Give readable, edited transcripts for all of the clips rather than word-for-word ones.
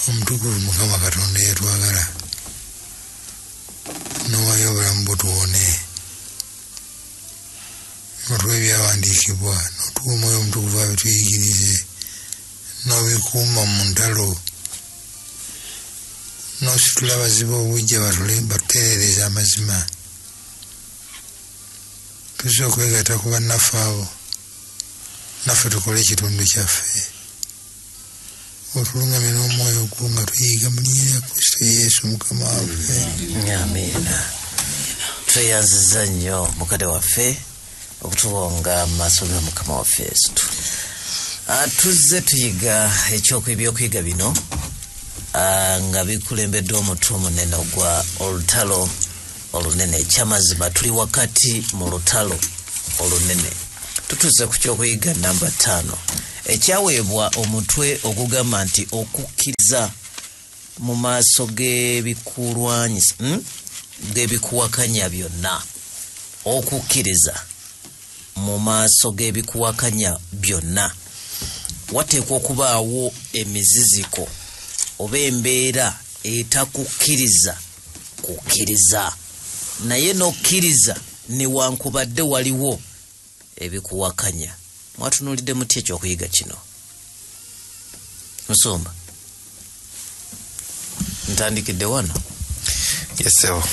omutukuvu Mukama Katonda yatwagala n'owaayo obulamu butuwone n'otuwa ebyawandiikibwa n'otuwa Omwoyo Omutukuvu abituyigirize n'obikuuma mu ntalo n'ositula abazibu obujja batutereereza amazima. Tuzze okwegatta ku bannaffe abo naffe tukole ekitundu kyaffe otulungamye n'omwoyo gwo nga tuyiga mu linnya lya Kristo Yesu Mukama waffe. Amiina. Tweyanziza nnyo mukadde waffe okutuwonga amaaso ga Mukama waffe Yesu. Tuzze tuyiga ebyokuyiga bino nga bikulembedde omutwe omunene ogwa olutalo olunene. Ekyamazima tuli wakati mu lutalo olunene. Tutuze ku kyokuyiga namba 5 ekyaweebwa omutwe ogugamba nti okukkiriza mu maaso g'ebikulwanyisa g'ebikuwakanya byonna. Okukkiriza mu maaso g'ebikuwakanya byonna. Wateekwa okubaawo emiziziko oba embeera etakukkiriza kukkiriza, naye n'okkiriza newankubadde waliwo ebikuwakanya. Mwatunuulidde muti ekyokuyiga kino? Musumba, ntandikidde wano. Yesewo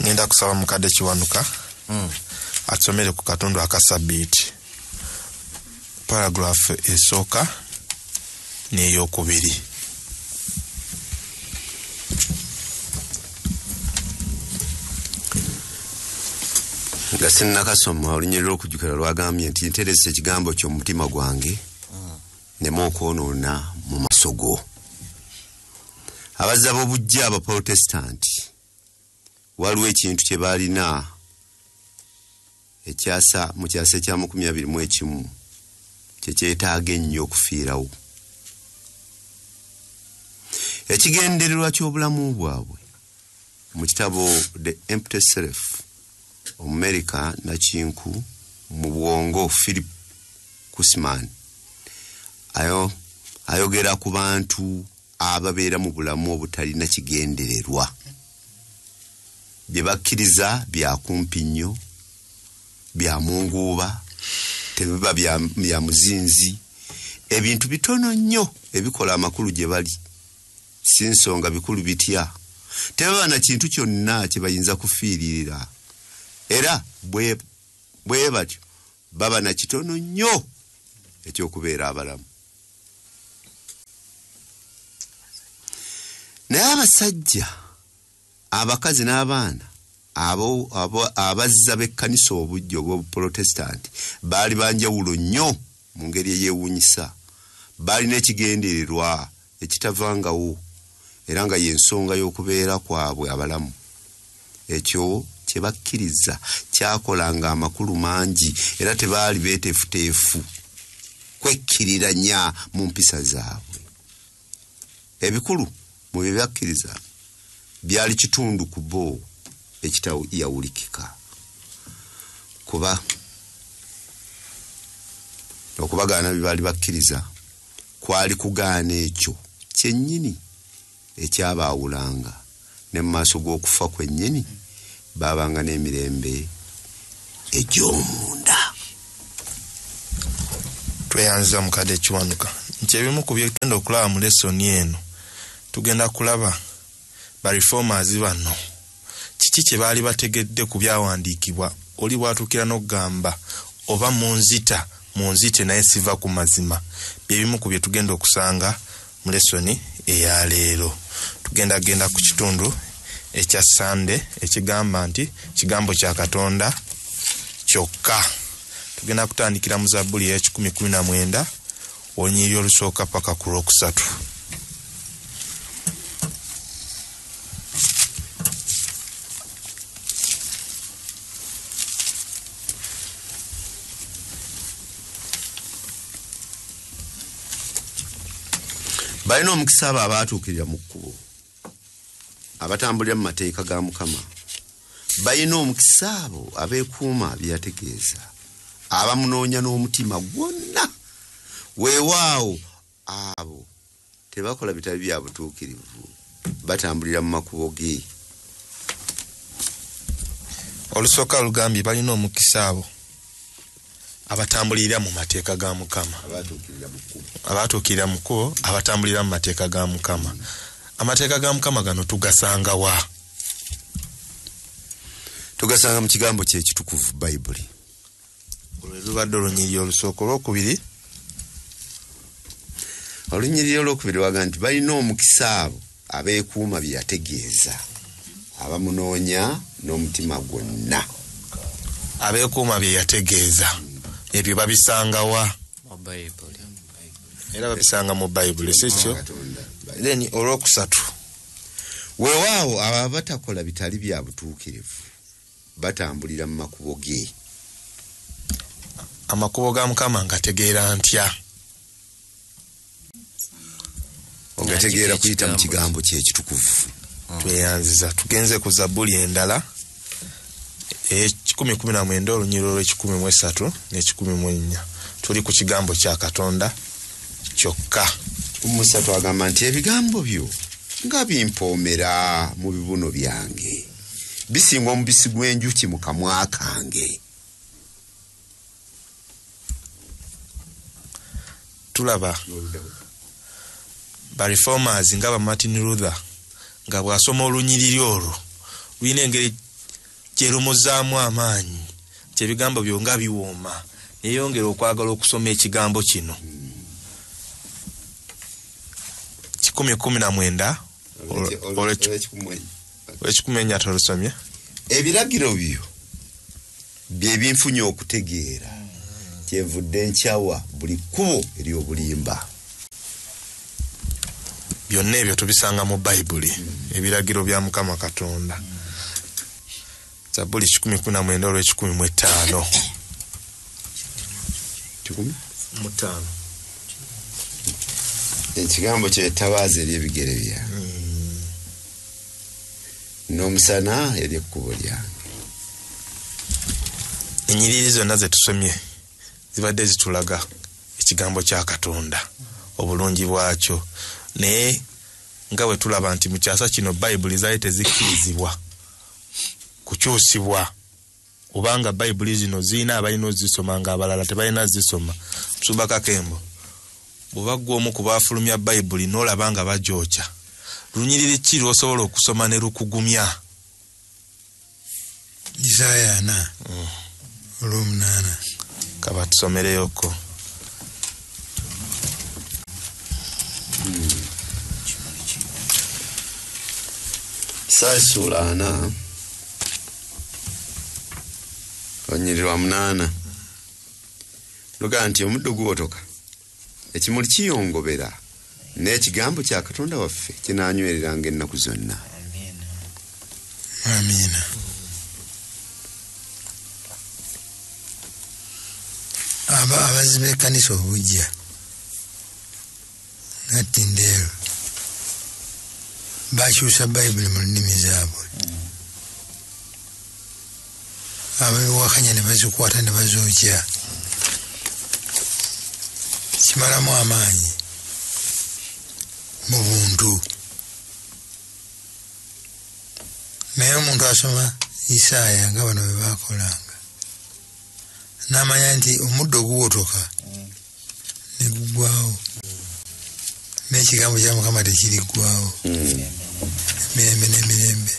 ngenda kusaba mukadde Kiwanuka atusomere ku katundu akasabbiiti paragraph esooka n'eyokubiri. Nga sinnakasoma olunyirira okujjukira lwagambye nti nteresa ekigambo ky'omutima gwange nemu okwonoona mu maaso go. Abazza b'obujja Abaprotestanti waliwo ekintu kye baalina mu kyasa ekya 21 kye kyetaaga ennyo okufiirawo. Ekigendererwa ky'obulamu bwabwe mu kitabo The Empty Self, Omumerika nakinku mu bwongo Philip Kusman ayogera ku bantu ababeera mu bulamu obutalina kigendererwa. Bye bakkiriza bya kumpi nnyo, bya munguuba, tebiba bya muzinzi, ebintu bitono nnyo ebikola amakulu gye bali. Si nsonga bikulu bitya, tebaba na kintu kyonna kye bayinza kufiiririra. Era bwe batyo baba na kitono nnyo ekyokubeera abalamu. Naye abasajja, abakazi n'abaana abazza b'ekkanisa obujjo bw'Obuprotestanti baali banjawulo nnyo mu ngeri eyeewuunyisa. Baalina ekigendererwa ekitavangawo era nga y'ensonga y'okubeera kwabwe abalamu. Ekyo kye bakkiriza kyakolanga amakulu mangi era tebaali beeteefuteefu kwekkiriranya mu mpisa zaabwe. Ebikulu mu bye bakkiriza byali kitundu ku bo ekitawulikika. Kuba okubagaana bye baali bakkiriza kwali kugaana ekyo kyennyini ekyabaawulanga, ne mu maaso g'okufa kwennyini baabanga n'emirembe egy'omunda. Tweyanziza mukadde Kiwanuka nti ebimu ku bye tugenda okulaba mu lesoni eno, tugenda kulaba ba reformers bano kiki kye baali bategedde ku byawandiikibwa. Oli bwatuukira n'okugamba oba munzite naye siva ku mazima. Byebimu ku bye tugenda okusanga mu lesoni eya leero. Tugenda ku kitundu ekya Sande ekigamba nti kigambo kya Katonda kyokka. Tugenda kutandikira mu Zabbuli ya 10:19 olunyiriri olusooka paka ku lwokusatu. Balina omukisa abo abaatuukirira mu kkubo, abatambulira mu mateeka ga Mukama. Balina omukisa abo abeekuuma byategeeza, abamunoonya n'omutima gwonna. Weewaawo abo tebakola bitali bya butuukirivu batambulira mu makubo ge. Olusooka lugambye balina omukisa abo abatambulira mu mateeka ga Mukama, abatuukirira mu kkubo, abatambulira mu mateeka ga Mukama. Amateeka ga Mukama gano tugasanga wa? Tugasanga mu kigambo kye ekitukuvu Bayibuli. Olubadde olunyiriri olusooka olwokubiri. Olunyiriri olwokubiri waga nti balina omukisa abo abeekuuma bye yategeeza, abamunoonya n'omutima gwonna. Abeekuuma bye yategeeza ebyo babisanga wa? Mu Bayibuli. Era babisanga mu Bayibuli, si kyo? Then olwokusatu, weewaawo abo abatakola bitali bya butuukirivu batambulira mu makubo ge. Amakubo ga Mukama ngategeera ntya? Ogategeera kuyita mu kigambo kye ekitukuvu. Tweyanziza tugenze ku Zabbuli endala 119 olunyiriri olw'ekikumi n'ekikumi mu nnya. Tuli ku kigambo kya Katonda kyokka. Umusatu agamba nti ebigambo byo nga bimpoomera mu bibuno byange, bisinga omubisi gw'enjuki mu kamwa kange. Tulaba ba reformers nga ba Martin Luther nga bw'asoma olunyiriri olwo lulina engeri gyerumuzaamu amaanyi, ebigambo byo nga biwooma, neyongera okwagala okusoma ekigambo kino. 19 olw'ekikumi tolusomye. Ebiragiro byo bye binfunye okutegeera, kyevudde nkyawa buli kkubo ery'obulimba. Byonna ebyo tubisanga mu Bayibuli, ebiragiro bya Mukama Katonda. Zabbuli 19 olw'ekikumi-mu-ttaano. 15. Ekigambo kye ttabaaza ery'ebigere byange, n'omusana ery'ekkubo lyange. Ennyiriri zonna ze tusomye zibadde zitulaga ekigambo kya Katonda, obulungi bwakyo. Naye nga bwe tulaba nti mu kyasa kino Bayibuli zaali tezikkirizibwa kukyusibwa, kubanga Bayibuli zino zirina abalina ozisoma nga abalala tebalina zisoma. Musumba Kakembo, bw'oba gw'omu ku baafulumya Bayibuli n'olaba nga bagyokya, lunyiriri ki lw'osobola okusoma ne lukugumya? Isaya 4 olw'omunaana. Kaba tusomereyoko. Isaya sura 4 olunyiriri lwa 8 luga nti omuddo guwotoka, ekimuli kiyongobera, n'ekigambo kya Katonda waffe kinaanywereranga ennaku zonna. Amiina. Abazibe b'ekkanisa obujja Nattindero bakyusa Bayibuli mu nnimi zaabwe. Ababiwakanya ne bazikwata ne bazookya. Kimalamu amaanyi mu buntu. Naye omuntu asoma Isaaya nga bano bwe baakolanga, n'amanya nti omuddo guwotoka ne gugwawo, n'ekigambo kya Mukama tekiriggwawo emirembe n'emirembe.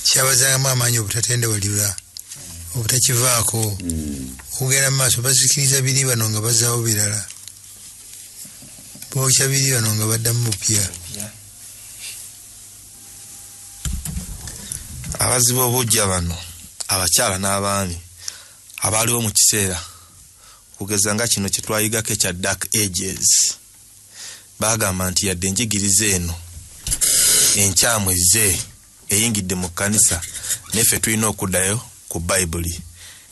Kyabazangamu amaanyi obutatendewalirwa, obutakivaako, okugenda mu maaso bazikiriza biri bano nga bazaawo birala, bookya biri bano nga baddamu bupya. Abazibu obujja bano, abakyala n'abaami abaaliwo mu kiseera okugeza nga kino kye twayigako ekya Dark Ages, baagamba nti yadde enjigiriza eno enkyamu ezze eyingidde mu kkanisa, neffe tulina okuddayo ku Bayibuli.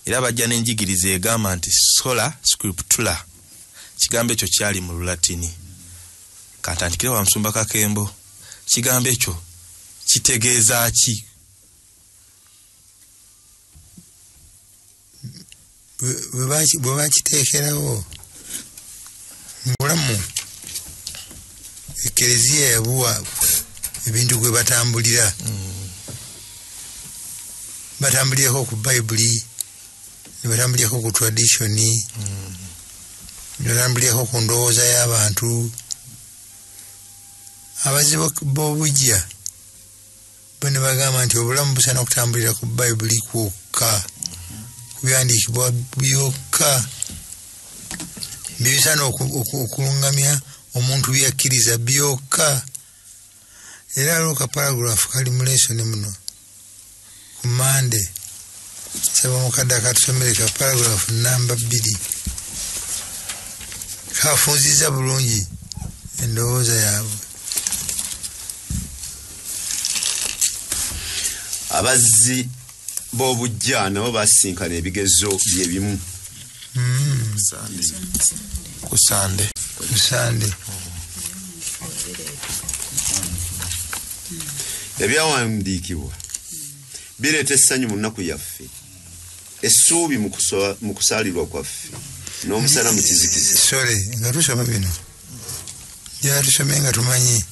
Era bajja n'enjigiriza egamba nti sola scriptura, kigambo ekyo kyali mu Lulatini. Kantandikire wa Musumba Kakembo, kigambo ekyo kitegeeza ki? Bwe bakiteekerawo mubulamu ekereziya yabuwa ebintu gwe batambulira batambulirako ku bayibuli ne batambulirako ku traditioni ne batambulirako ku ndowooza y'abantu abazibu b'obujja bo ne bagamba nti obulamu busaana okutambulira ku bayibuli kwokka ku byandiikibwa byokka bisaana okulungamya omuntu byakkiriza byokka era alooka paragraph kali mu lesoni muno ku Mande saba mukadde akatusomere ka paragraph namba 2 kafunziza bulungi endowooza yaabwe. Abazzi b'obujja nabo basinkana ebigezo bye bimu ku Sande ebyawandiikibwa bireeta essanyu mu nnaku yaffe, essuubi mu kusaalirwa kwaffe n'omusana mu kizikiza. Sole nga tusoma bino gyatusome nga tumanyi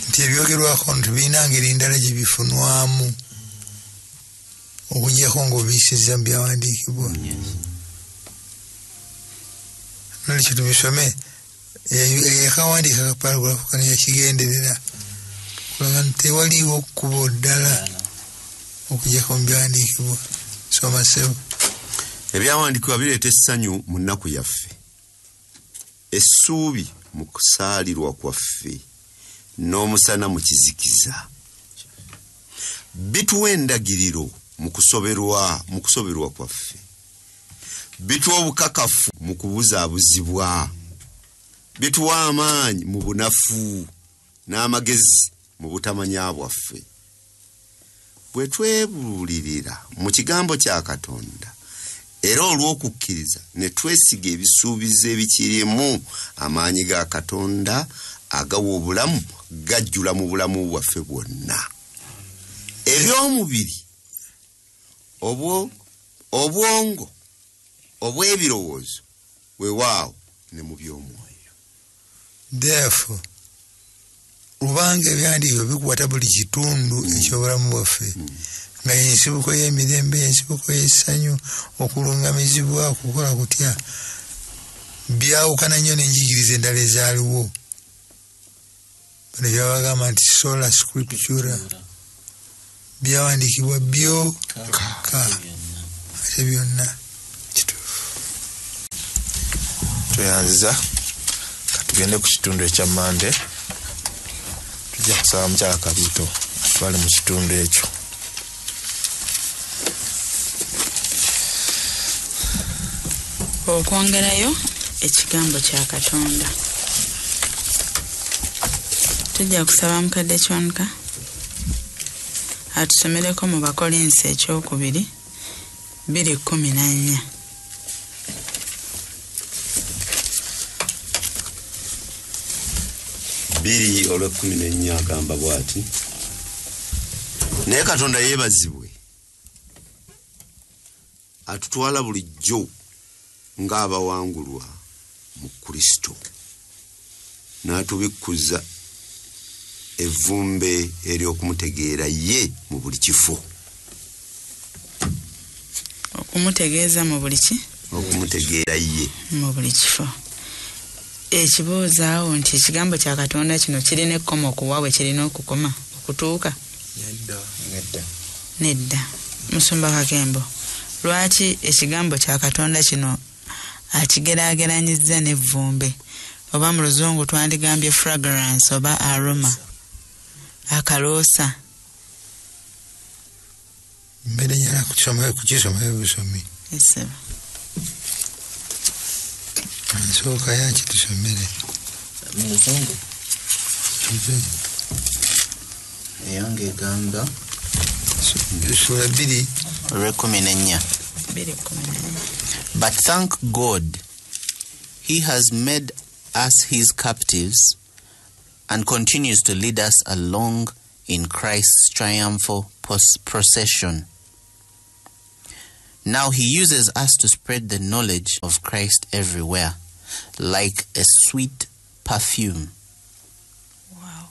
nti ebyogerwako ntibirina ngeri ndala gye bifunwamu okuggyako ng'obiyisiza mu byawandiikibwa. Nolwekyo tubisome yakawandiika ka paragraph kano yakigenderera kulaga nti tewaliwo kkubo ddala okuggyako mu byawandiikibwa. Soma ssebo. Ebyawandiikibwa bireeta essanyu mu nnaku yaffe, essuubi mu kusaalirwa kwaffe n'omusana mu kizikiza. Bituwa endagiriro mu kusoberwa kwaffe, bituwa obukakafu mu kubuzaabuzibwa, bituwa amaanyi mu bunafu n'amagezi mu butamanya bwaffe. Bwe twebuulirira mu kigambo kya Katonda era olw'okukkiriza ne twesiga ebisuubizo ebikirimu, amaanyi ga Katonda agawa obulamu gajjula mu bulamu bwaffe bwonna, eby'omubiri, obwongo, obw'ebirowoozo, weewaawo ne mu by'omwoyo. Therefore lubanga ebyandiikibwa bikwata buli kitundu eky'obulamu bwaffe, nga ensibuko y'emirembe, ensibuko y'essanyu, okulungamizibwa, okukola kutya, byawukana nnyo n'enjigiriza endala ezaaliwo. Bano byabagamba nti sola scriptura, byawandiikibwa byokka ate byonna kituufu. Tweyanziza katugende ku kitundu ekya Mande, tujja kusaba mukyala Kabiito atwale mu kitundu ekyo. Okwongerayo ekigambo kya Katonda, tujja kusaba mukadde Chwanuka atusomereko mu Bakolinsi ekyokubiri 2:14. Biri olw'ekkumi n'ennya agamba bw'ati: naye Katonda yeebazibwe atutwala bulijjo ng'abawangulwa mu Kristo, n'atubikkuza evvumbe ery'okumutegeera ye mu buli kifo. Okumutegeeza mu buli ki? Okumutegeera ye mu buli kifo. Ekibuuzaawo nti ekigambo kya Katonda kino kirina ekkomo okuwa bwe kirina okukoma okutuuka? Nedda. Musumba Kakembo, lwaki ekigambo kya Katonda kino akigeraageranyizza n'evvumbe, oba mu Luzungu twandigambye fragrance oba aroma, akaloosa? Mbere njala kukisoma ebisomi. Eseba. Nsooka yaki tusomere. Mu Luzungu eyange egamba Sura 2 olw'ekkumi But thank God, He has made us His captives and continues to lead us along in Christ's triumphal procession. Now He uses us to spread the knowledge of Christ everywhere, like a sweet perfume. Wow.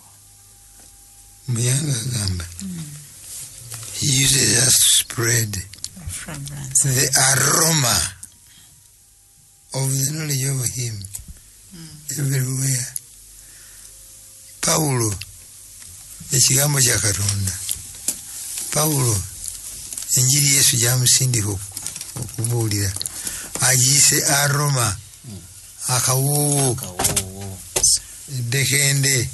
Muyanga gamba. He uses us to spread Fragrance. the aroma of the knowledge of him everywhere. Paulo, ekigambo kya Katonda. Paulo, enjiri Yesu gyamusindika okubuulira. Agiyise aroma, akawoowo, eddekende.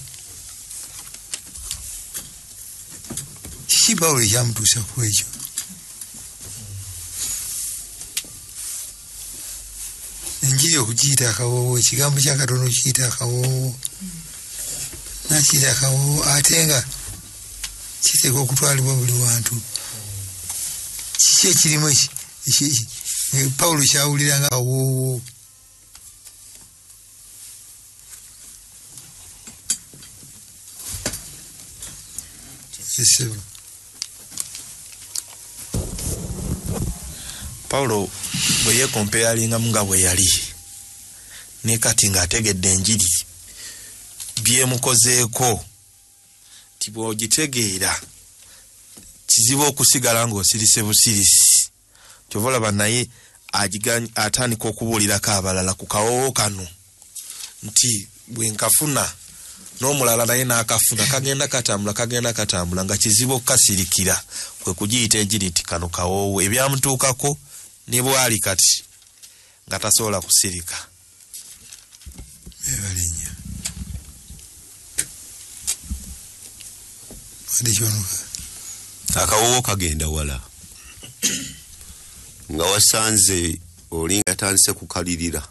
Kiki Paulo ekyamutuusa ku ekyo? Enjiri okugiyita akawoowo, ekigambo kya Katonda okiyita akawoowo. Nakiyita akawoowo ate nga kiteeka okutwalibwa buli wantu. Kiki ekirimu Paulo kyawulira nga akawoowo? Kisibu. Paulo bwe yeekompeyalinga nga bwe yali ne kati ng'ategedde enjiri byemukozeeko nti bw'ogitegeera kizibu okusigala ng'osirise busirisi. Kyova olaba naye atandika okubuulirako abalala ku kawoowo kano nti bwe nkafuna n'omulala naye n'akafuna kagenda katambula nga kizibu okukasirikira kwe kugiyita enjiri nti kano kawoowo. Ebyamutuukako ne bwali kati nga tasobola kusirika. Ebalinya. Adi kyonuka. Akawoowo kagenda wala. Nga wasanze olinga tandise kukalirira.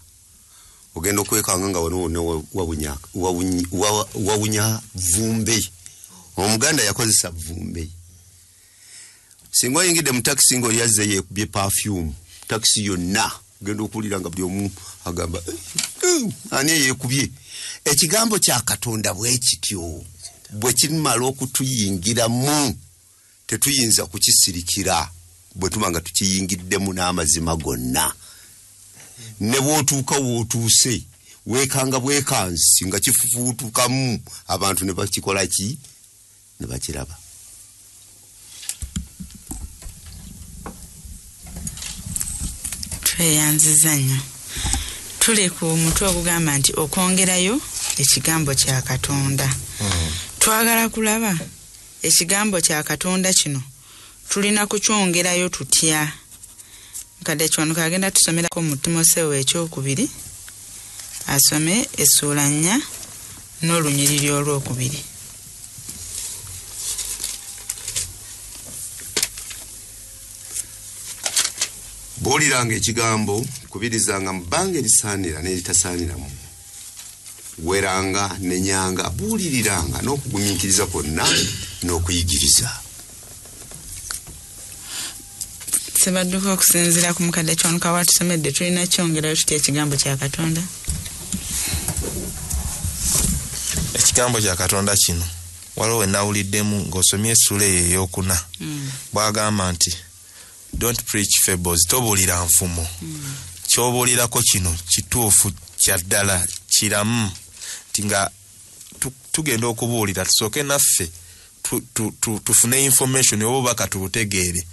Ogenda okwekanga nga wano wawunya vumbe. Omuganda yakozesa vumbe. Singa oyingidde mu taxi ngo yazze yekubye perfume. Taxi yonna genda okulira nga buli omu agamba ani yekubye. Ekigambo kya Katonda bwe kityo bwe kimala okutuyingiramu tetuyinza kukisirikira bwe tumanga tukiyingiddemu n'amazima gonna. Ne bw'otuuka w'otuuse weekanga bwekansi nga kifufuutukamu abantu ne bakikola ki ne bakiraba. Tweyanziza nnyo. Tuli ku mutwe ogugamba nti okwongerayo ekigambo kya Katonda. Twagala kulaba ekigambo kya Katonda kino tulina kukyongerayo tutya. Mukadde Kiwanuka agenda tusomerako mu Timoseewo ekyokubiri asome essuula 4 n'olunyiriri olwokubiri. Booliranga ekigambo kubirizanga mu bbanga erisaanira n'eritasaaniramu. Weranga nenyanga buuliriranga n'okugumiikiriza kwonna n'okuyigiriza. Sebadduka okusinziira ku Mukadde Kiwanuka watusomedde tulina kyongerayo tutya ekigambo kya Katonda. Ekigambo kya Katonda kino waliwo we nawuliddemu ng'osomye essuula eyo ey'okuna bw'agamba nti don't preach fables, tobuulira nfumo. Kyobuulirako kino kituufu kya ddala kiramu nti nga tugenda okubuulira tusooke naffe tufune information obubaka tubutegeere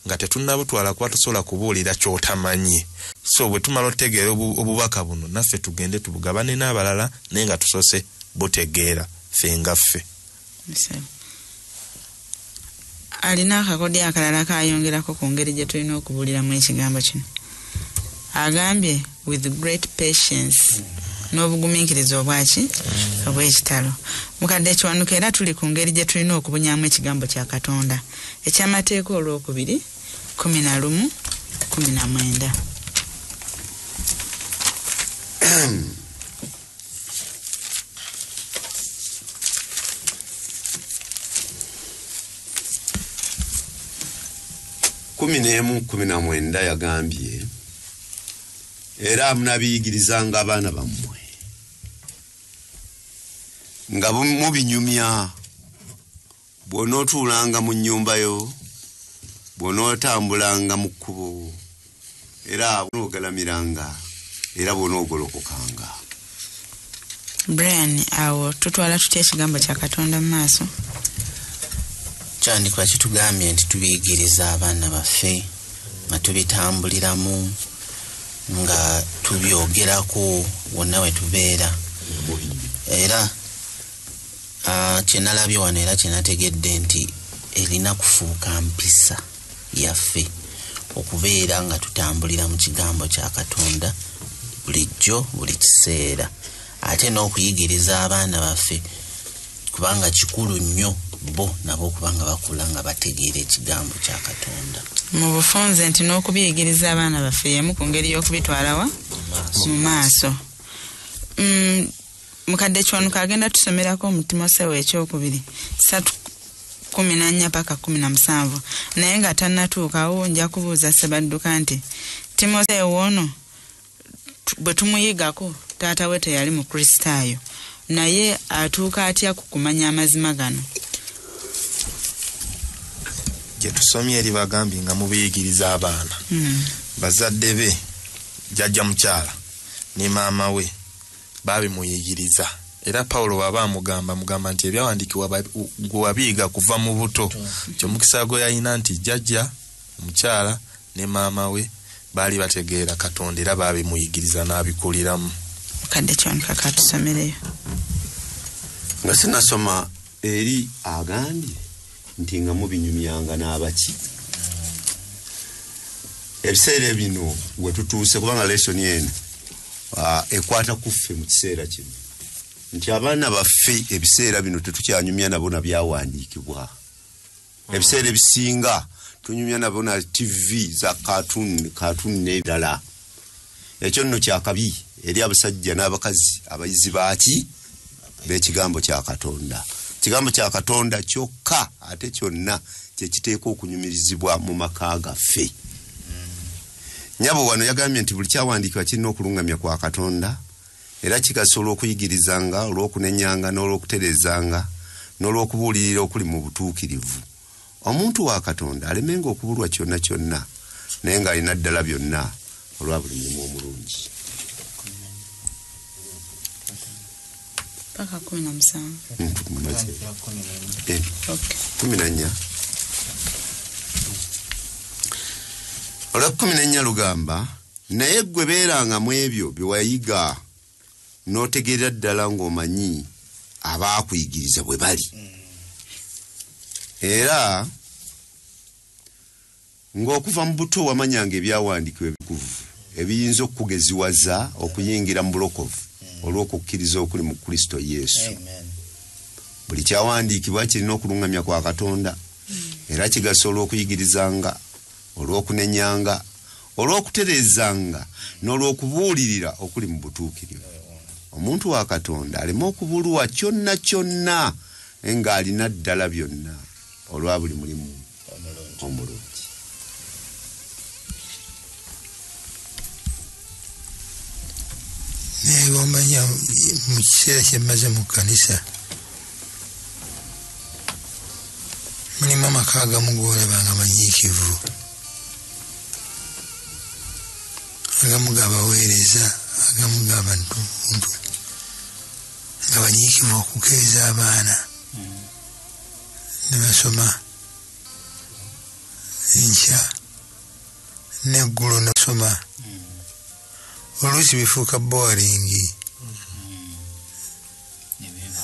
nga tetunnabutwala kuba tusobola kubuulira ky'otamanyi. So bwe tumala otegeera obubaka buno naffe tugende tubugabane n'abalala naye nga tusoose butegeera ffe nga ffe. Alina akakodyo akalala kayongerako ku ngeri gye tulina okubuuliramu ekigambo kino. Agambye with great patience n'obugumiikiriza obwaki obw'ekitalo. Mukadde Kiwanuka era tuli ku ngeri gye tulina okubunyamu ekigambo kya Katonda. Ekyamateeka olwokubiri 11:19. Kumi n'emu 19 yagambye era munabiyigirizanga abaana bammwe nga mubinyumya bw'onootuulanga mu nnyumba yo bw'onootambulanga mu kkubo era bw'onoogalamiranga era bw'onoogolokokanga. Brian awo tutwala tutya ekigambo kya Katonda mu maaso? Kyandikwa kitugambye nti tubiyigiriza abaana baffe nga tubitambuliramu nga tubyogerako wonna we tubeera. Era kyenalabye wano era kyenategedde nti erina kufuuka mpisa yaffe okubeera nga tutambulira mu kigambo kya Katonda bulijjo buli kiseera, ate n'okuyigiriza abaana baffe kubanga kikulu nnyo bo nabo kubanga bakula nga bategeera ekigambo kya Katonda. Mu bufunze nti n'okubiyigiriza abaana baffe yemu ku ngeri y'okubitwalawa mu maaso. Mukadde Kiwanuka agenda tusomerako mu Timoseewo ekyokubiri 3:14 paka 17, naye nga tannatuukawo nja kubuuza Ssebadduka nti Timoseewo ono bwe tumuyigako taata we teyali mu Kristaayo, naye atuuka atya ku kumanya amazima gano? Gye tusomye eri bagambye nga mubiyigiriza abaana. Bazadde be jjajja mukyala ne maama we babimuyigiriza. Era Pawulo baba amugamba nti ebyawandiikibwa gwe wabiyiga kuva mu buto. Ky'omukisa gwe yalina nti jjajja omukyala ne maama we baali bategeera Katonda era babimuyigiriza n'abikuliramu. Mukadde Kiwanuka katusomereyo. Nga sinasoma eri agambye nti nga mubinyumyanga n'abaki. Ebiseera bino we tutuuse kubanga lesoni eno ekwata kuffe mu kiseera kino nti abaana baffe ebiseera bino tetukyanyumya nabo na byawandiikibwa. Ebiseera ebisinga tunyumya nabo na TV za cartoon n'ebirala. Ekyo nno kyakabi eri abasajja n'abakazi abayizi baaki b'ekigambo kya Katonda. Kigambo kya Katonda kyokka ate kyonna kyekiteeka okunyumirizibwa mu maka gaffe. Nyabo wano yagambye nti buli kyawandiikibwa kirina okulungamya kwa Katonda, era kigasa olw'okuyigirizanga, olw'okunenyanga, n'olw'okuterezanga, n'olw'okubuulirira okuli mu butuukirivu. Omuntu wa Katonda alemenga okubulwa kyonna kyonna, naye ng'alina ddala byonna olwa buli mulimu omulungi. Paka 17. 14. Olwa 14 lugamba, naye ggwe beeranga mu ebyo bye wayiga n'otegeera ddala ng'omanyi abaakuyigiriza bwe bali. Era ng'okuva mu buto wamanyanga ebyawandiikibwa ebikuvu ebiyinza okukugeziwaza okuyingira mu bulokovu olw'okukkiriza okuli mu Kristo Yesu. Buli kyawandiikibwa kirina okulungamya kwa Katonda, era kigasa olw'okuyigirizanga, olw'okunenyanga, olw'okuterezanga, n'olw'okubuulirira okuli mu butuukirivu. Omuntu wa Katonda aleme okubulwa kyonna kyonna ng'alina ddala byonna olwa buli mulimu omulungi. naye omanya mu kiseera kyemmaze mu kkanisa mulimu amaka agamu g'olabanga manyiikivu, agamu g'abaweereza, agamu g'abantu nga banyiikivu okukeeza abaana ne basoma enkya n'eggulo nasoma. Oluusi bifuuka boringi,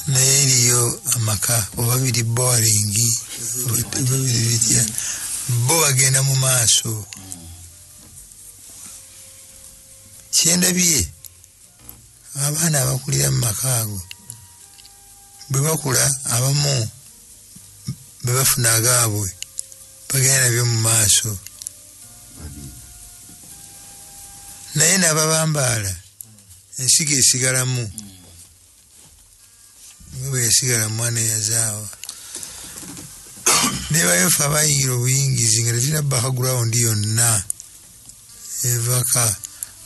naye eriyo amaka oba biri boringi oba biri bitya, bo bagenda mu maaso. Kyendabye abaana abakulira mu maka ago bwe bakula abamu bwe bafuna agaabwe bagenda nabyo mu maaso, naye n'ababambaala ensigo esigalamu nga bwe yasigala mwana eyazaawa. ne bayofa abayingira obuyingizi nga tetina background yonna evaka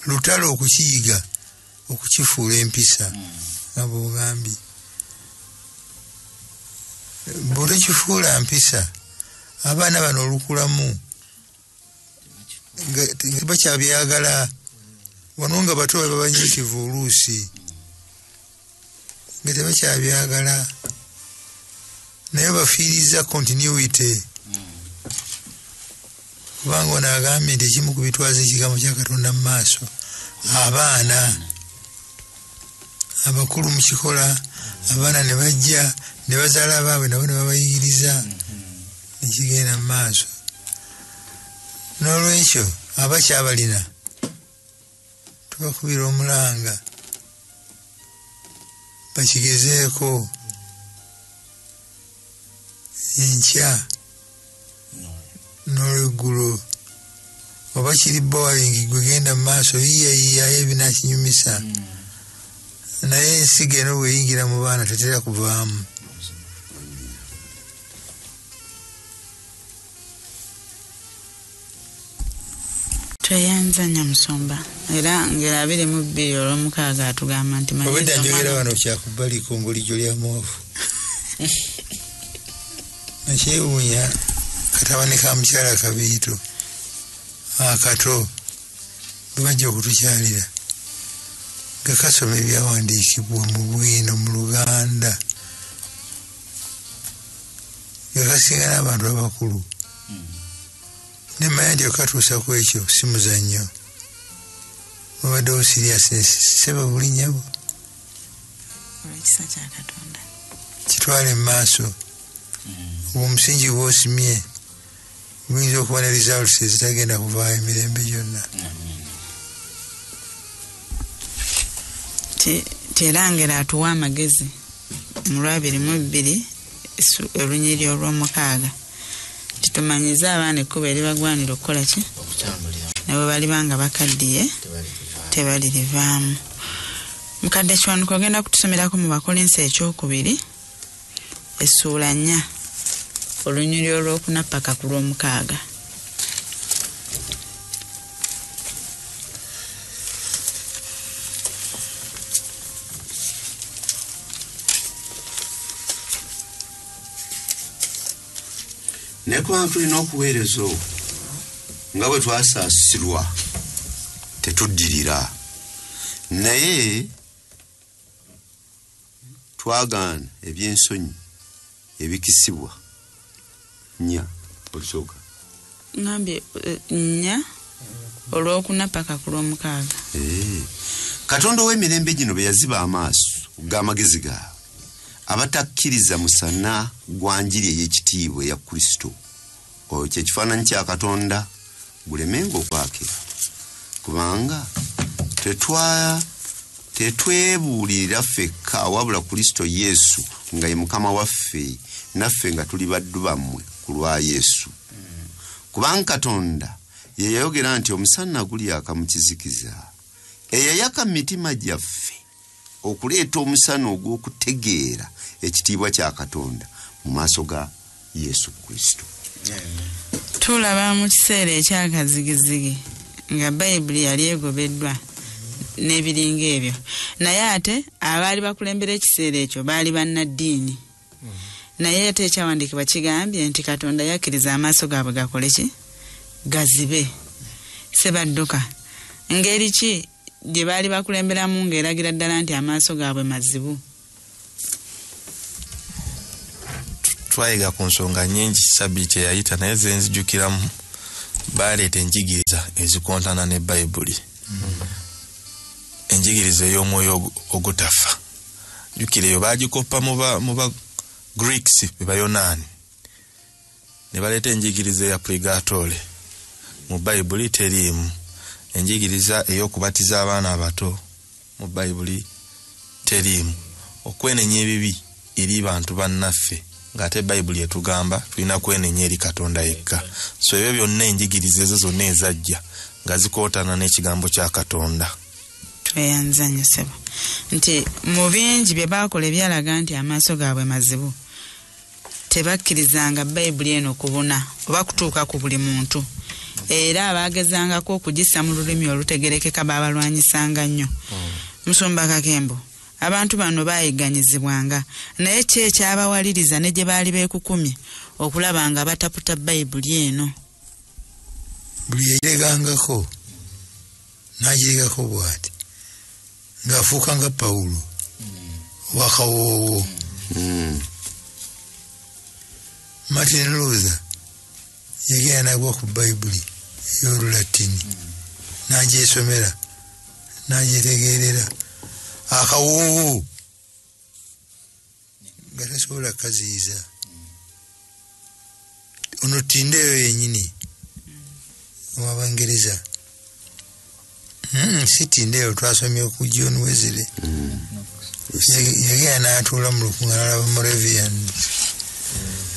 lutalo okukiyiga okukifuula empisa nga bwogambye. Bw'otekifuula mpisa abaana bano olukulamu nga bakyabyagala wano nga bato baba banyiikivu oluusi. nga tebakyabyagala naye bafiiriza continuity kubanga ono agambye nti ekimu ku bitwaza ekigambo kya Katonda mu maaso abaana abakulu mu kikola abaana ne bajja ne bazaala baabwe nabo ne babayigiriza nekigenda mu maaso n'olwekyo abakyabalina tubakubira omulanga bakigezeeko enkya n'olweggulo oba kiri boring gwe genda mu maaso yiyayiyayo ebinakinyumisa naye ensiga eno bweyingira mu baana tetera kuvaamu tweyanza Nyamusomba era ngera 22 olw'omukaaga atugamba nti obedda njogera wano kyakubbaliko mbulijjo lya mwofu nakyewuunya katabani ka mukyala Kabiito akato bwe bajja okutukyalira nga kasoma ebyawandiikibwa mu bwino mu Luganda nga kasinga n'abantu abakulu nemanya nti okatuusa ku ekyo si muzannyo obaddewo seriousness seba bulinyabo ekisa kya Katonda kitwale mu maaso omusingi gwosimye guyinza okuba ne results ezitagenda kuvaayo emirembe gyonna terangera atuwa amagezi mu 22 olunyiri olw'omukaaga tumanyiza abaana ekkubo eribagwanira okukola ki nabo bali banga bakaddiye tebalirivaamu mukadde Kiwanuka ogenda kutusomerako mu Bakolinso ekyokubiri essuula 4 olunyiri olw'okuna paka ku lw'omukaaga nekubanga tulina okuweereza nga bwe twasaasirwa tetuddirira naye twagaana ebyensonyi ebikisibwa nya olisooka ngambye 4 olw'okuna paka ku lw'omukaaga Katonda ow'emirembe gino be yaziba amaaso g'amagezi gaabwe abatakkiriza musana gwa njiri ey'ekitiibwa eya Kristo oyo kyekifaananyi kya Katonda gulemenga okwakira kubanga tetwebuulirira ffekka wabula Kristo Yesu nga ye Mukama waffe naffe nga tuli baddu bammwe ku lwa Yesu kubanga Katonda ye yayogera nti omusana gulyaka mu kizikiza eyayaka mu mitima gyaffe okuleeta omusana ogw'okutegeera ekitiibwa kya Katonda mu maaso ga Yesu Kristo. Tulaba mu kiseera ekyakazigizigi nga Bayibuli yali egobeddwa n'ebiringa ebyo naye ate abaali bakulembera ekiseera ekyo baali bannaddiini naye ate ekyawandiikibwa kigambye nti Katonda yakkiriza amaaso gaabwe gakole ki gazibe sebadduka ngeri ki gye baali bakulemberamu ng'eragira ddala nti amaaso gaabwe mazibu twayiga ku nsonga nnyingi sabiiti eyayita naye zenzijukiramu baleeta enjigiriza ezikontana ne Bayibuli enjigiriza ey'omwoyo ogutafa jjukira eyo baagikoppa mu ba Greeks be Bayonaani ne baleeta enjigiriza eya purgatori mu Bayibuli teriimu enjigiriza ey'okubatiza abaana abato mu Bayibuli teriimu okwenenya ebibi eri bantu bannaffe ng'ate Bayibuli etugamba tulina kwenenya eri Katonda yekka so ebyo byonna enjigiriza ezo zonna ezajja nga zikootana n'ekigambo kya Katonda tweyanza nnyo sebo nti mu bingi bye baakola ebyalaga nti amaaso gaabwe mazibu tebakkirizanga Bayibuli eno kubuna oba kutuuka ku buli muntu era abaagezangako okugissa mu lulimi olutegerekeka baabalwanyisanga nnyo Musumba Kakembo abantu bano baayiganyizibwanga naye ki ekyabawaliriza ne gye baali beekukumye okulaba nga bataputa Bayibuli eno buli yeyeregangako n'agiregako bw'ati ng'afuuka nga Pawulo wakawoowo. Martin Luther yagenda nagwa ku Bayibuli ey'Olulatini n'agyesomera n'agyetegeerera akawoowo nga tasobola kaziyiza. Ono Tindeyo yennyini ow'Abangereza, si Tindeyo twasomye ku John Wesley, yagenda n'atuula mu lukuŋŋaana lwa Moravians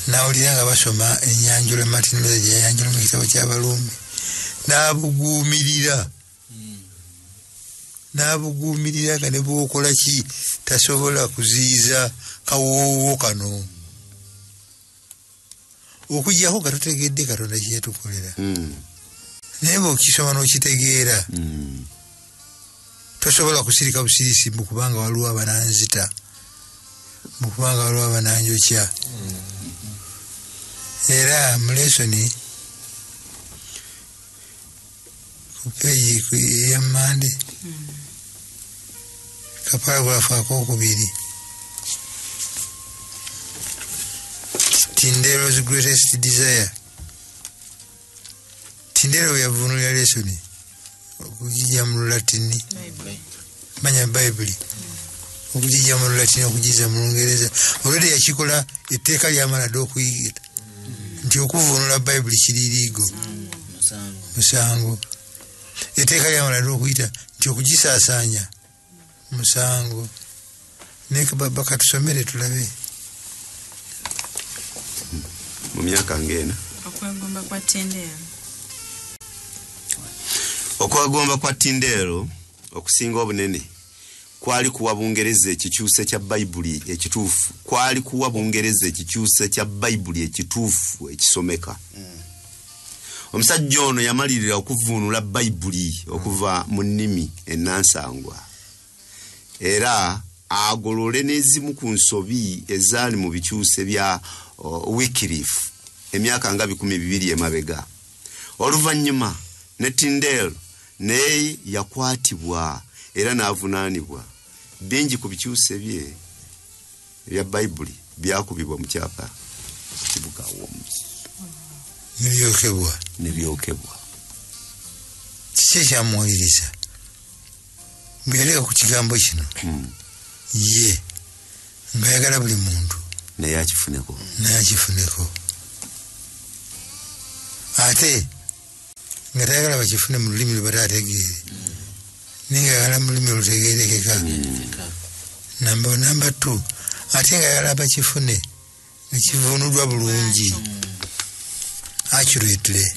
n'awulira nga basoma ennyanjula Martin Luther gye yayanjula mu kitabo ky'Abaluumi n'abuguumirira nga ne bw'okola ki tasobola kuziyiza kawoowo kano. Okujjako nga totegedde Katonda kye yatukolera, naye bw'okisoma n'okitegeera tosobola kusirika busirisi mu kubanga waliwo abananzita, mu kubanga waliwo abananjokya. Era mu lesoni ku peegi eya Mande kapalagulafu akokubiri, Tindero's greatest desire. Tindero yavunulira lesoni okugijja mu Lulatini, manya Bayibuli okugijja mu Lulatini okugiza mu Lungereza. Olwedde yakikola etteeka lyamala dde okuyigira nti okuvunula Bayibuli kiririigo musango. Etteeka lyamala dde okuyita nti okugisaasaanya musango. Naye bakatusomere tulabe mu myaka ng'ena okwegomba kwa Tindeyo. Okwegomba kwa Tindeyo okusinga obunene kwali kuwa Bungereza ekikyuse kya Bayibuli ekituufu, kwali kuwa Bungereza ekikyuse kya Bayibuli ekituufu ekisomeka. Omusajja ono yamalirira okuvunula Bayibuli okuva mu nnimi ennansangwa, era agolole n'ezimu ku nsobi ezaali mu bikyuse bya Wycliffe emyaka nga 200 emabega. Oluvannyuma ne Tindeyo naye yakwatibwa era n'avunaanibwa. Bingi ku bikyuse bye ebya Bayibuli byakubibwa mu kyapa kibuga Worms nebyokebwa. Kiki ekyamuwuliriza ng'ereka ku kigambo kino ye ng'ayagala buli muntu naye akifuneko. Ate nga tayagala bakifune mu lulimi lwe bataategeere, naye ng'ayagala mu lulimi olutegeerekeka. Namba 2, ate ng'ayagala bakifune nga kivunuddwa bulungi accurately.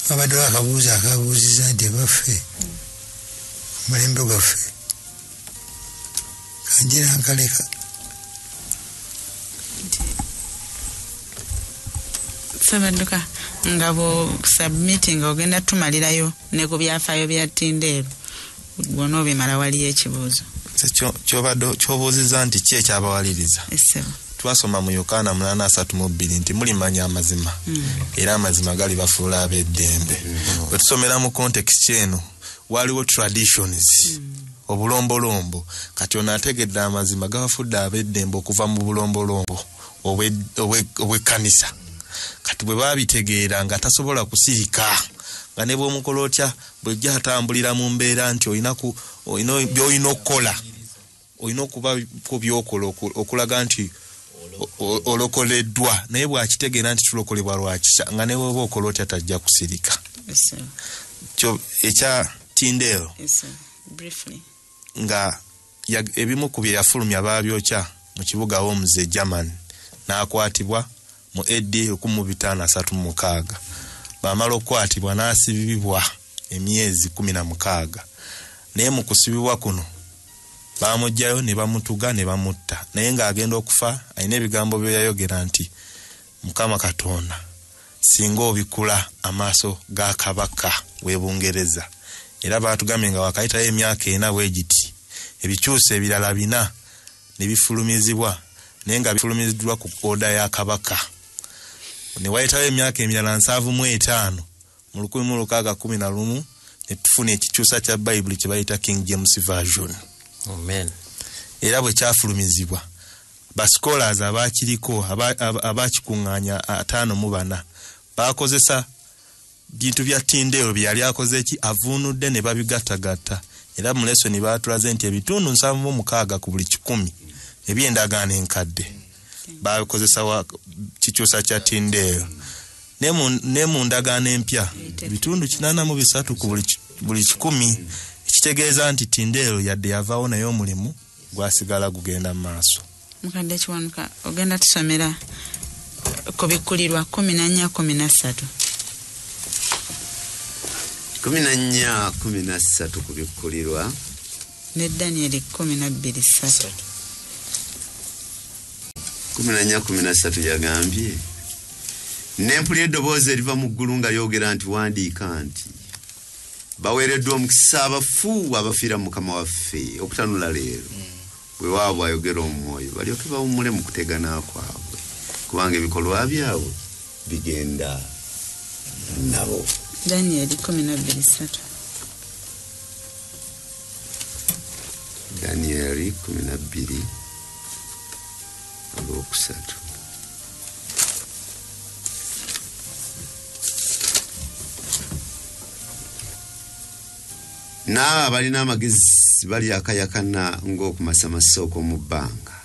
Abadde akabuuza akabuuziza nti baffe mulembe gwaffe kanjira nkaleka. Sabanduka nga bo submitting ogenda tumalirayo ne ku byafaayo bya Tindeyo gwona obimala waliyo ekibuuzo kyobuuziza nti ki ekyabawaliriza. Twasoma mu Yokaana 8:32 nti mulimanya amazima era amazima gali bafuula ab'eddembe. Bwe tusomera mu context eno waliwo traditions obulombolombo, kati ono ategedde amazima gabafudde ab'eddembe okuva mu bulombolombo obw'ekkanisa. Kati bwe babitegeera nga tasobola kusirika, nga ne bw'omukola otya bw'ejja atambulira mu mbeera nti olina by'olina okukola, olina okuba ku by'okola okulaga nti olokoleddwa, naye bw'akitegeera nti tulokolebwa lwakisa, nga ne bw'oba okola otya tajja kusirika. Ekya Tindeyo nga ebimu ku bye yafulumya baabyokya mu kibuga Worms e German, n'akwatibwa mu AD 1536. Bamala okukwatibwa n'asibibwa emyezi 16, naye mu kusibibwa kuno bamujjayo ne bamutuga ne bamutta, naye ng'agenda okufa alina ebigambo bye yayogera nti Mukama Katonda singa obikula amaaso ga kabaka w'e Bungereza. Era baatugambye nga wakayitayo emyaka 4 bwegiti ebikyuse ebirala 4 ne bifulumizibwa, naye nga bifulumiziddwa ku oda ya kabaka. Ne wayitayo emyaka emirala 75 mu 1611 ne tufuna ekikyusa kya Bible kye bayita King James Version. Amen. Era bwe kyafulumizibwa bascholars abakiriko abakikuŋŋaanya 54 bakozesa bintu bya Tindero byali akoze eki avuunudde ne babigattagatta. Era mu lesson baatulaze nti ebitundu 76 ku buli 100 eby'endagaano enkadde bakozesa kikyusa kya Tindero. Ne mu ndagaano empya ebitundu 83 ku buli 100 ekitegeeza nti Tindero yadde yavaawo naye omulimu gwasigala gugenda mu maaso. Mukadde Kiwanuka ogenda tusomera kubikkulirwa 14-13. 14-13 kubikkulirwa ne Daniel 12-3. 14-13 yagambye nempulira eddoboozi eriva mu ggulu nga lyogera nti wandiika nti baweereddwa omukisa abafu abafiira mu Mukama waffe okutanula leero bwe waabwe ayogera omwoyo balyoke bawummule mu kutegana kwabwe kubanga ebikolwa byabwe bigenda nabo. Daniel 12-3. Daniel 12-3. N'abo abalina amagezi balyakayakana ng'okumasamasa okw'omu bbanga,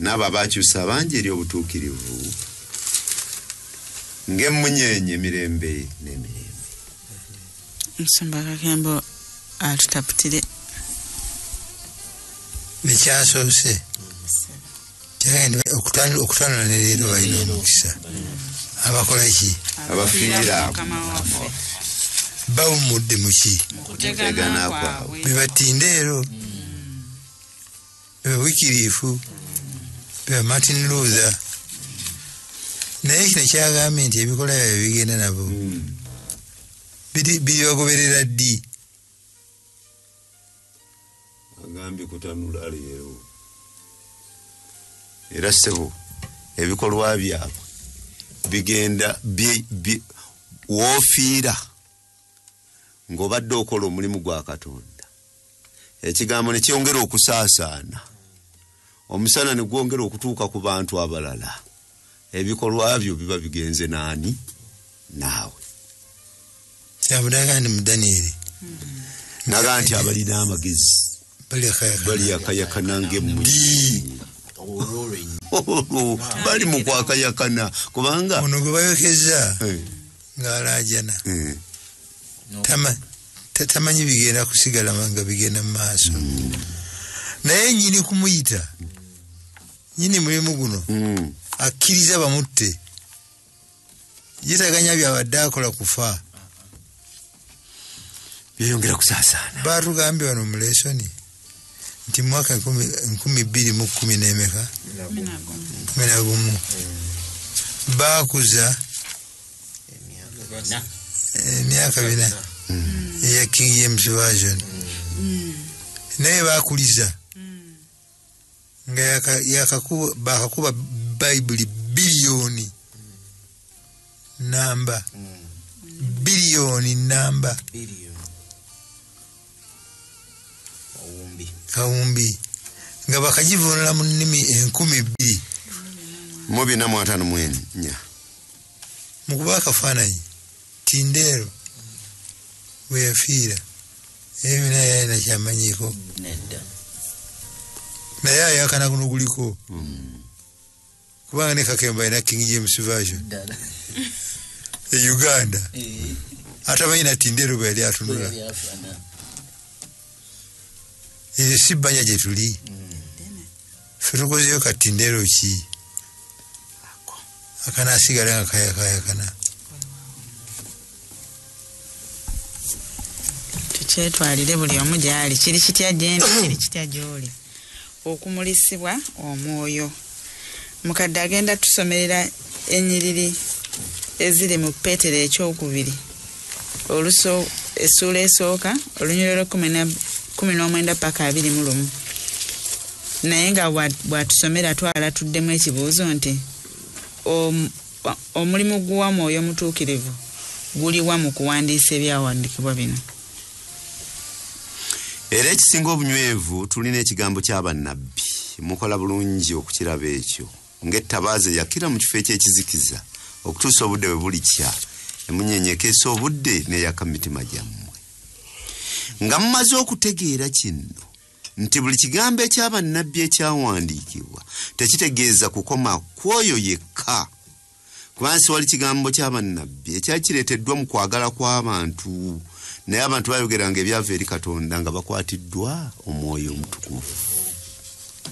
n'abo abakyusa abangi eri obutuukirivu ng'emmunyeenye emirembe n'emirembe. Nsumba Kakembo atutaputire nekyasoose kyagenda okutanula ne leero balina omukisa. Abakola ki? Abafiira Mukama waffe bawummudde mu ki? kutegana kwabwe. Be Batindeero, be Wikirifu, be Martin Luther. Naye kino kyagambye nti ebikola byabwe bigenda nabo biribagoberera ddi. Agambye kutanula leero. Era ssebo ebikolwa byabwe bigenda woofiira ng'obadde okola omulimu gwa Katonda. Ekigambo ne kyongera okusaasaana, omusana ne gwongera okutuuka ku bantu abalala. Ebikolwa byo biba bigenze naani? Naawe. Kyabudaga ndi mu Daniel Naga nti abalina amagezi balyakayakana ng'emmunyeenye. Bali mu kwakayakana kubanga ono gwe bayokeza ng'alaajana tamanyi bigenda kusigala nga bigenda mu maaso. Naye nyini kumuyita, nyini mulimu guno akkiriza bamutte, yetaganya byabadde akola kufa. byeyongera kusaasaana. Baatugambye wano mu lesoni nti mu mwaka 2010 n'emeka 11 baakuza emyaka 4 eya King James Version. Naye baakuliza nga bakakuba Bible biliyoni namba kawumbi nga bakagivuunula mu nnimi 12,000 mu 454 mu kuba akafaananyi Tindero bwe yafiira ebyo naye yalina kyamanyiiko naye ayakana kuno guliko kubanga ne Kakembo alina King James Version e Uganda atamanyi na Tindero bwe yali atunula. Eyo si bbanja gye tuli ffe tukozeyo Katindero ki akanaasigala nga kayakayakana. tukyetwalire buli omu gyali kiri kitya gyendi kiri kitya gy'oli okumulisibwa omwoyo. Mukadde agenda tusomerera ennyiriri eziri mu Peetero ekyokubiri essuula esooka olunyiriro 19 paka 21. Naye nga bwatusomera twala tuddemu ekibuuzo nti omulimu guwa mwoyo mutuukirivu guliwa mu kuwandiisa ebyawandiikibwa bino. Era ekisinga obunywevu tulina ekigambo ky'abannabbi. Mukola bulungi okukiraba ekyo. Ng'ettabaaza yakira mu kifo ekyekizikiza okutuusa obudde bwe bulikya. Emunyenyekeesa obudde n'eyaka mitima gyammwe. Nga mumaze okutegeera kino nti buli kigambo eky'abannabbi ekyawandiikibwa tekitegeeza kukoma kw'oyo yekka. Kubanga wali kigambo ky'abannabbi ekyakireeteddwa mu kwagala kw'abantu. Naye abantu bayogeranga ebyava eri Katonda nga bakwatiddwa Omwoyo Omutukuvu.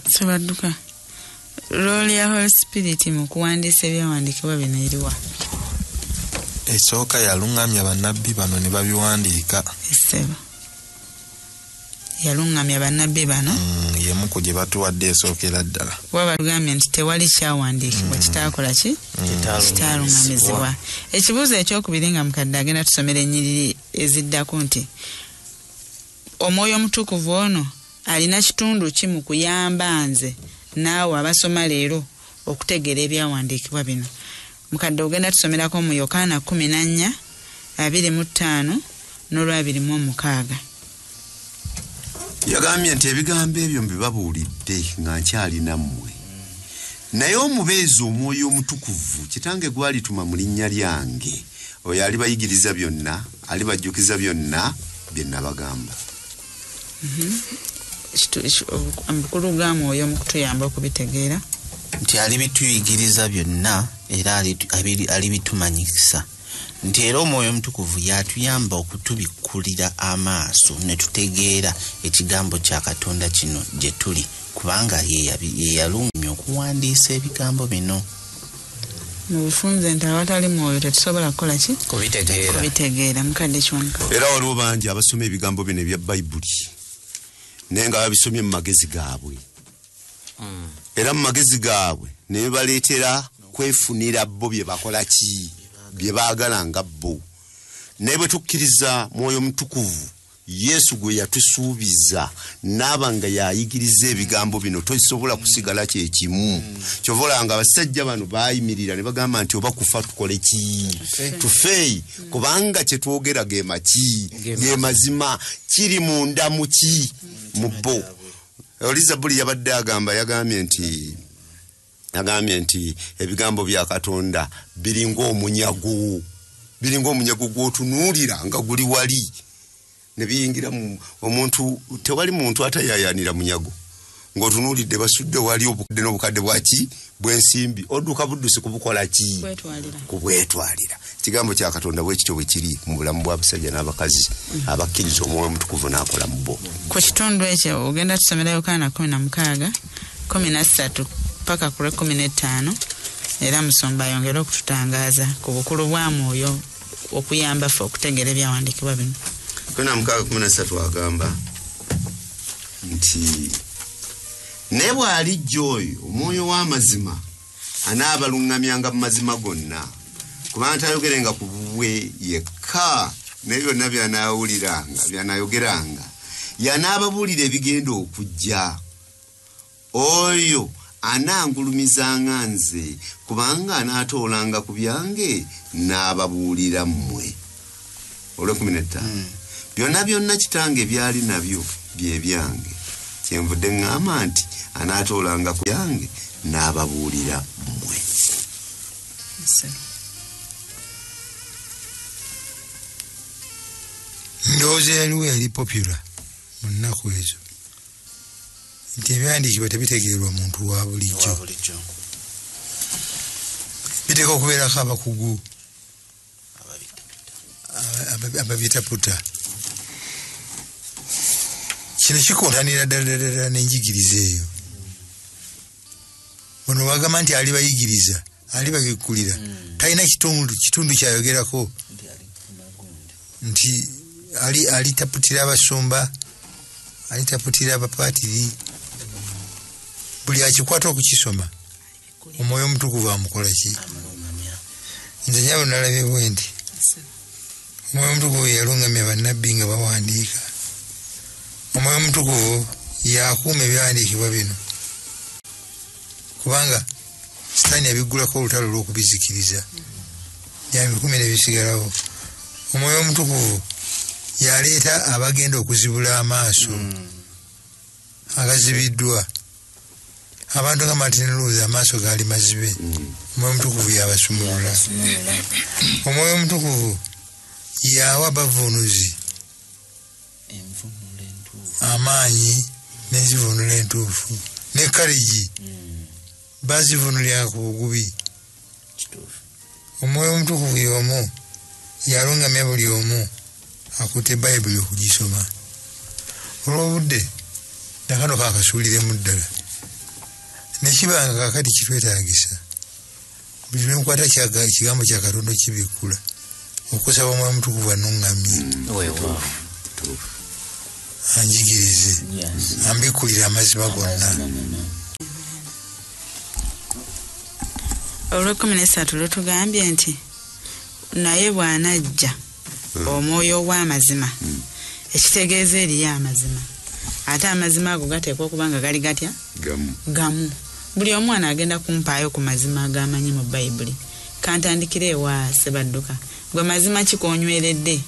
Sabadduka. Rooli ya Holy Spirit mu kuwandiisa ebyawandiikibwa bino eriwa? Esooka yalungamya bannabbi bano ne babiwandiika. Essebo. Yalungamya bannabbi bano. Yemu ku gye batuwadde esookera ddala. Waba tugambye nti tewali kyawandiikibwa kitaakola ki? Kitaalungamizibwa. Ekibuuzo ekyokubiri nga mukadde agenda tusomera ennyiriri eziddako nti Omwoyo Omutukuvu ono alina kitundu ki mu kuyamba nze naawe abasoma leero okutegeera ebyawandiikibwa bino. Mukadde ogenda tusomerako mu Yokaana 14:25 n'olwa26. Yagambye nti ebigambo ebyo mbibabuulidde nga nkyali nammwe. Naye omubeezi Omwoyo Omutukuvu Kitange gw'alituma mu linnya lyange, oyo alibayigiriza byonna, alibajjukiza byonna bye nabagamba. Amakulu ga Mwoyo mu kutuyamba okubitegeera nti alibituyigiriza byonna era alibitumanyisa. Nti era Omwoyo Omutukuvu yatuyamba okutubikkulira amaaso ne tutegeera ekigambo kya Katonda kino gye tuli, kubanga ye yalungumya okuwandiisa ebigambo bino. mu bufunze nti awatali mwoyo tetusobola kukola ki? Kubitegeera. Mukadde Kiwanuka. Era waliwo bangi abasoma ebigambo bino ebya Bayibuli naye nga babisomye mu magezi gaabwe. Era mu magezi gaabwe ne bibaleetera kwefunira bo bye bakola ki? Bye baagala nga bo. Naye bwe tukkiriza Mwoyo Mutukuvu Yesu gwe yatusuubiza n'aba nga yayigiriza ebigambo bino tosobola kusigala kyekimu. Kyovolanga abasajja bano baayimirira ne bagamba nti oba kufa tukole ki? Tufeeyi kubanga kye twogera ge maki? Ge mazima kiri munda mu ki? Mu bo. Elizabuli yabadde yagambye nti ebigambo bya Katonda biringa omunyago gw'otunuulira nga guli wali. Ne biyingira mu omuntu, tewali muntu atayayanira munyago ng'otunuulidde basudde wali obukadde n'obukadde bwaki bw'ensimbi odduka buddusi kubukola ki? Kubwetwalira. Kigambo kya Katonda bwe kityo bwe kiri mu bulamu bw'abasajja n'abakazi abakkiriza Omwoyo Omutukuvu n'akola mu bo. Ku kitundu ekyo ogenda tusomera Yokaana 16:13 paka ku 15 era Musomba ayongera okututangaaza ku bukulu bwa Mwoyo okuyamba ffe okutegeera ebyawandiikibwa bino. Yokaana 16:13 agamba nti ne bw'alijja oyo Omwoyo w'amazima anaabalungamyanga mu mazima gonna, kubanga tayogerenga ku bubwe yekka, naye byonna by'anaayogeranga y'anaababuulira ebigenda okujja. Oyo anaangulumizanga nze, kubanga anaatoolanga ku byange n'ababuulira mmwe. Olw'ekumi byonna Kitange byali nabyo bye byange, kyenvudde ŋŋamba nti anaatoolanga ku byange n'ababuulira mmwe. Ndowooza eriwo eri popular mu nnaku ezo nti ebyandiikibwa tebitegeerwa muntu wa bulijjo. Biteeka okubeerako abakugu ababitaputa. Kino kikontanira ddala n'enjigiriza eyo. Bano bagamba nti alibayigiriza, alibagikkulira, talina kitundu kyayogerako nti alitaputira abasumba, alitaputira abapaatiri. Buli akikwata okukisoma Omwoyo Omutukuvu amukola ki? Nze nyabo nalabye bwe nti Omwoyo Omutukuvu yalungamya bannabbi nga bawandiika. Omwoyo Omutukuvu yakuuma ebyawandiikibwa bino kubanga Sitaani yabiggulako olutalo lw'okubizikiriza. Byami 10 bisigalawo. Omwoyo Omutukuvu yaleeta abagenda okuzibula amaaso agazibiddwa abantu nga Martin Luther amaaso gaali mazibe omwoyo omutukuvu yabasumulula omwoyo omutukuvu yawa bavunuzi amaanyi n'enzivunula entuufu ne kaligi bazivunulira ku bugubi omwoyo omutukuvu y'omu yalungamya buli omu akutte bayibuli okugisoma olw'obudde nakano kakasuuliremu ddala nekibanga kakati kitwetaagisa buli lwenkwata kigambo kya Katonda kibikkula okusaba omwoyo omutukuvu anuŋŋamye anjigirize ambikkulire amazima gonna. Olw'ekumi lutugambye nti naye bw'anajja omwoyo w'amazima ekitegeeza eriyo amazima ate amazima ago gateekwa okuba nga gali gatya gamu buli omwana agenda kumpaayo ku mazima agamanyi mu Bayibuli kantandikire ewa Sebadduka gwe mazima kikonyweredde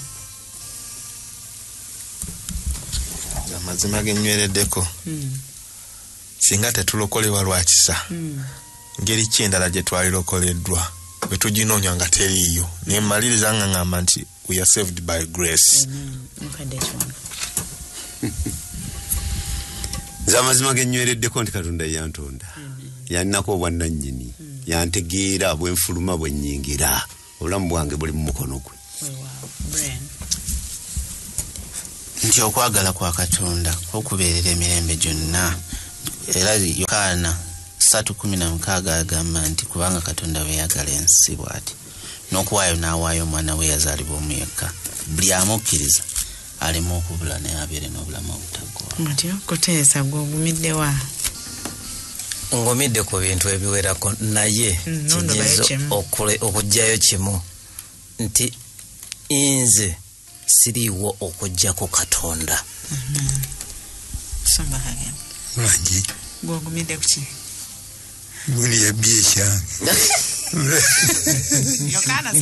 amazima genywereddeko singa tetulokolebwa lwa kisa ngeri ki endala gye twalirokoleddwa bwe tuginoonya nga teriiyo naye mmaliriza nga ngamba nti we are saved by grace. Nze amazima genywereddeko nti Katonda yantonda yaninako obwannannyini yantegeera bwenfuluma bwennyingira obulamu bwange buli mu mukono gwe nti okwagala kwa Katonda okubeerera emirembe gyonna era Yokaana 3:16 agamba nti kubanga Katonda bwe yagala ensi bw'ati n'okuwaayo n'awaayo omwana we yazaalibwa omu yekka buli amukkiriza aleme okubula naye abeere n'obulamu obutaggwaawo. Atyo kuteesa gw'ogumiddewa ngomidde ku bintu ebiwerako naye kigezo okujjayo kimu nti nze siriiwo okujjako Katonda. Somba kagenda lwangi gw'ogumidde ku ki guli yabbye ekyange Yokaana 3:16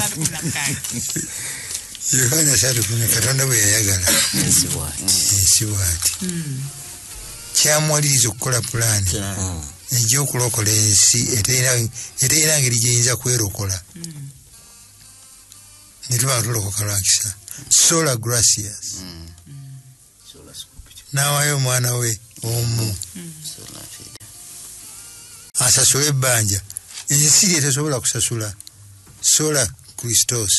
Yokaana 3:16 Katonda bwe yayagala ensi bw'ati kyamwaliriza okukola pulaani egy'okulokola ensi eterina ngeri gyeyinza kwerokola ne tuba tulokoka lwa kisa sola gracias n'awaayo omwana we omu asasula ebbanja ensi lye tesobola kusasula sola Christos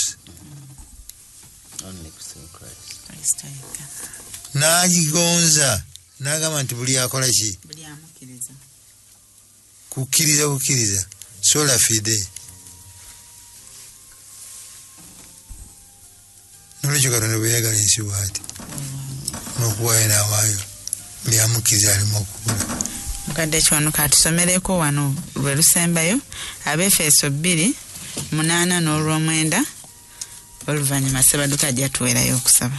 n'agigonza n'agamba nti buli akola ki kukkiriza bukkiriza sola fide nolwekyo Katonda bwe yagala ensi bw'ati n'okuwaayo n'awaayo buli amukkiriza alimu okubula. Mukadde Kiwanuka tusomereko wano lwe lusembayo Abefeso 2:8 n'olw'omwenda oluvannyuma Sebadduka ajja tuweerayo okusaba.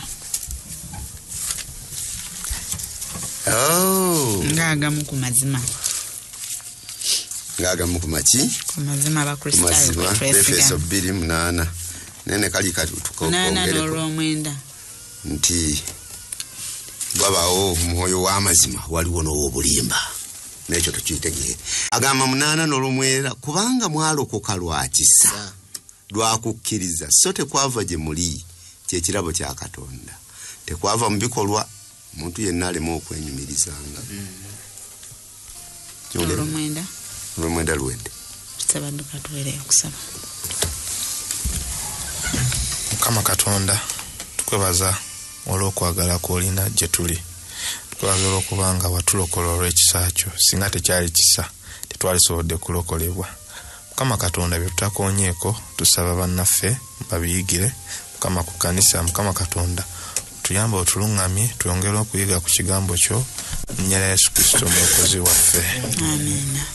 Ng'agamu ku mazima ng'agamu ku maki ku mazima abakristaayo Efeso 2:8 nene kali tukongereko n'olw'omwenda nti bwabaawo omwoyo w'amazima waliwo n'ow'obulimba n'ekyo tukitegeere. Agamba 8 n'olw'omwenda kubanga mwalokoka lwa kisa lwa kukkiriza so tekwava gye muli kyekirabo kya Katonda tekwava mu bikolwa omuntu yenna alema okwenyumirizanga. Olw'omwenda lwende Sebadduka tuweereyo okusaba. Mukama Katonda tukwebaza olw'okwagala kw'olina gye tuli tukwebaza olw'okubanga watulokola olw'ekisa kyo singa tekyali kisa tetwalisobodde kulokolebwa. Mukama Katonda bye tutakonyeeko tusaba bannaffe babiyigire Mukama ku kanisa. Mukama Katonda tuyamba otulungamye tuyongere okuyiga ku kigambo kyo mu nnyera Yesu Kristo omulokozi waffe. Amina.